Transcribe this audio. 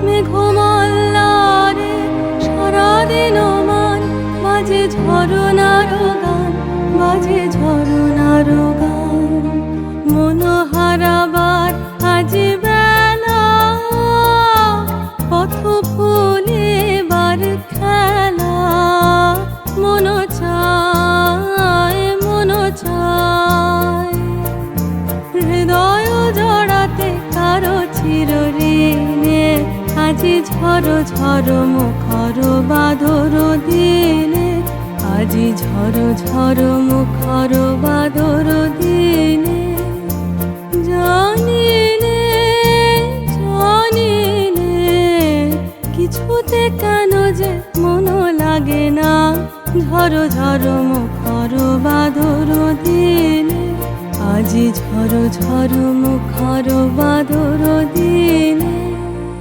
মেঘমাল্লারে সারাদিন মান বাজে ঝরনার গান, বাজে ঝরনার গান। মনোহারাবার আজ বেলা, পথ ফুলে বার খেলা। মন চায়, মন চায় হৃদয় জড়াতে কারো চিরঋণে। আজি ঝড়ো ঝড়ো মুখর বাদর দিনে, আজি ঝড়ো ঝড়ো মুখর বাদর দিনে। জানিনে জানিনে কিছুতে কেন যে মন লাগে না। ঝড়ো ঝড়ো মুখর বাদর দিনে, আজি ঝড়ো ঝড়ো মুখর বাদর দিনে।